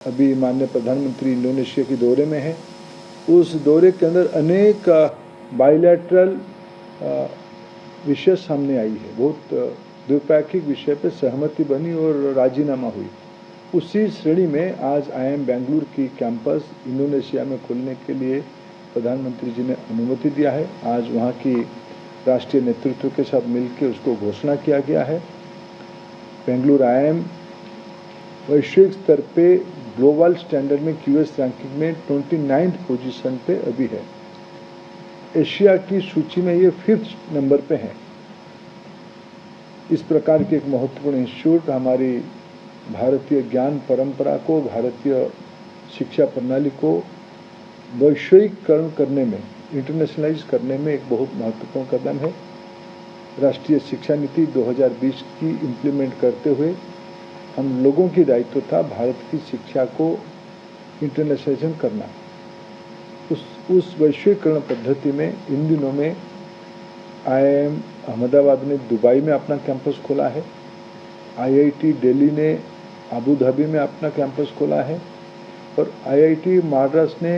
अभी माननीय प्रधानमंत्री इंडोनेशिया के दौरे में है। उस दौरे के अंदर अनेक बायलैटरल विषय सामने आई है। बहुत द्विपक्षीय विषय पे सहमति बनी और राजीनामा हुई। उसी श्रेणी में आज IIM बेंगलुरु की कैंपस इंडोनेशिया में खोलने के लिए प्रधानमंत्री जी ने अनुमति दिया है। आज वहाँ की राष्ट्रीय नेतृत्व के साथ मिलकर उसको घोषणा किया गया है। बेंगलुरु IIM वैश्विक स्तर पे ग्लोबल स्टैंडर्ड में QS रैंकिंग में 29th पोजीशन पे अभी है। एशिया की सूची में ये 5th नंबर पे है। इस प्रकार के एक महत्वपूर्ण इंस्टीट्यूट हमारी भारतीय ज्ञान परंपरा को, भारतीय शिक्षा प्रणाली को वैश्वीकरण करने में, इंटरनेशनलाइज करने में एक बहुत महत्वपूर्ण कदम है। राष्ट्रीय शिक्षा नीति 2020 की इम्प्लीमेंट करते हुए हम लोगों की दायित्व था भारत की शिक्षा को इंटरनेशनलाइजेशन करना। उस वैश्वीकरण पद्धति में इन दिनों में IIM अहमदाबाद ने दुबई में अपना कैंपस खोला है। IIT दिल्ली ने अबू धाबी में अपना कैंपस खोला है और IIT मद्रास ने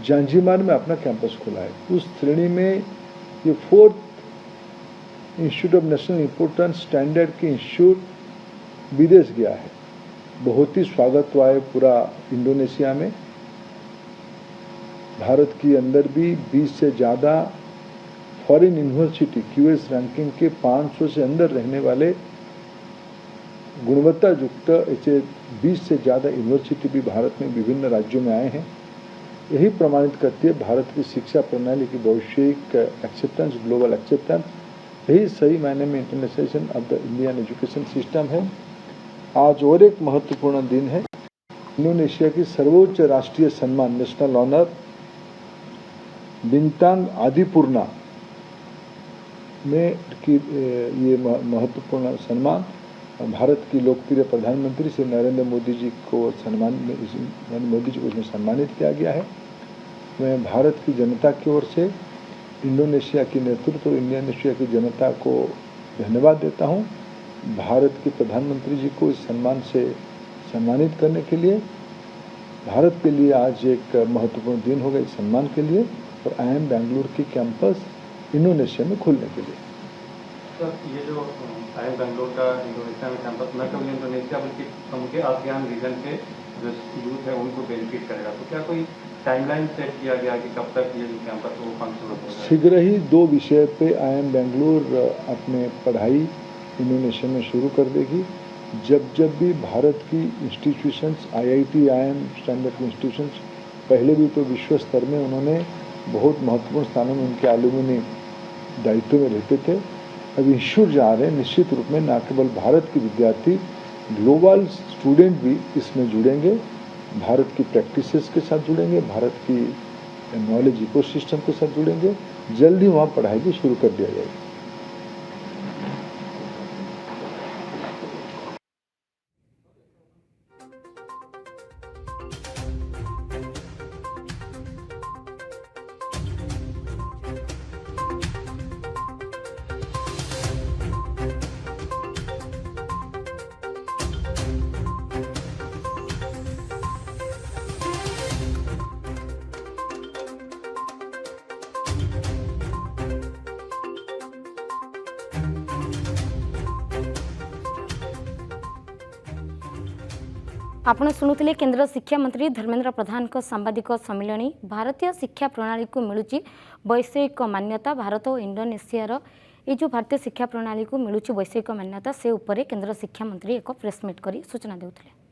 जांजिबार में अपना कैंपस खोला है। उस श्रेणी में ये 4th institute of national importance standard की इंस्टीट्यूट विदेश गया है। बहुत ही स्वागत हुआ है पूरा इंडोनेशिया में। भारत के अंदर भी 20 से ज़्यादा फॉरेन यूनिवर्सिटी QS रैंकिंग के 500 से अंदर रहने वाले गुणवत्ता युक्त ऐसे 20 से ज़्यादा यूनिवर्सिटी भी भारत में विभिन्न राज्यों में आए हैं। यही प्रमाणित करती है भारत की शिक्षा प्रणाली की वैश्विक एक्सेप्टेंस, ग्लोबल एक्सेप्टेंस। यही सही मायने में internationalisation of the Indian education system है। आज और एक महत्वपूर्ण दिन है। इंडोनेशिया की सर्वोच्च राष्ट्रीय सम्मान नेशनल ऑनर बिंतांग आदिपूर्णा में ये महत्वपूर्ण सम्मान भारत की लोकप्रिय प्रधानमंत्री श्री नरेंद्र मोदी जी को इसमें सम्मानित किया गया है। मैं भारत की जनता की ओर से इंडोनेशिया की नेतृत्व और इंडोनेशिया की जनता को धन्यवाद देता हूं। भारत के प्रधानमंत्री जी को इस सम्मान से सम्मानित करने के लिए भारत के लिए आज एक महत्वपूर्ण दिन होगा इस सम्मान के लिए और IIM बेंगलुरु की कैंपस इंडोनेशिया में खोलने के लिए। सर, ये जो IIM बेंगलुरु का इंडोनेशिया में कैंपस न केवल इंडोनेशिया बल्कि समूचे ASEAN रीजन के जो यूथ है उनको बेनिफिट करेगा, तो क्या कोई टाइमलाइन सेट किया गया कि कब तक ये जो कैंपस वो फंक्शन होगा? शीघ्र ही 2 विषय पे IIM बेंगलुरु अपने पढ़ाई इंडोनेशिया में शुरू कर देगी। जब भी भारत की institutions IIT IIM standard institutions पहले भी तो विश्व स्तर में उन्होंने बहुत महत्वपूर्ण स्थानों में उनके एलुमनी दायित्व में रहते थे। अब इंस्टीट्यूट जा रहे हैं, निश्चित रूप में न केवल भारत के विद्यार्थी, ग्लोबल स्टूडेंट भी इसमें जुड़ेंगे, भारत की प्रैक्टिसेस के साथ जुड़ेंगे, भारत की नॉलेज इकोसिस्टम के साथ जुड़ेंगे। जल्दी वहाँ पढ़ाई भी शुरू कर दिया जाएगा। आपण शुणुले केंद्र शिक्षा मंत्री धर्मेंद्र प्रधान को सांबादिक सम्मिलनी भारतीय शिक्षा प्रणाली को मिलूची वैश्विक मान्यता। भारत और इंडोनेशिया ये जो भारतीय शिक्षा प्रणाली को मिलूची वैश्विक मान्यता से उपरे केंद्र शिक्षा मंत्री एक प्रेसमिट कर सूचना देउथिले।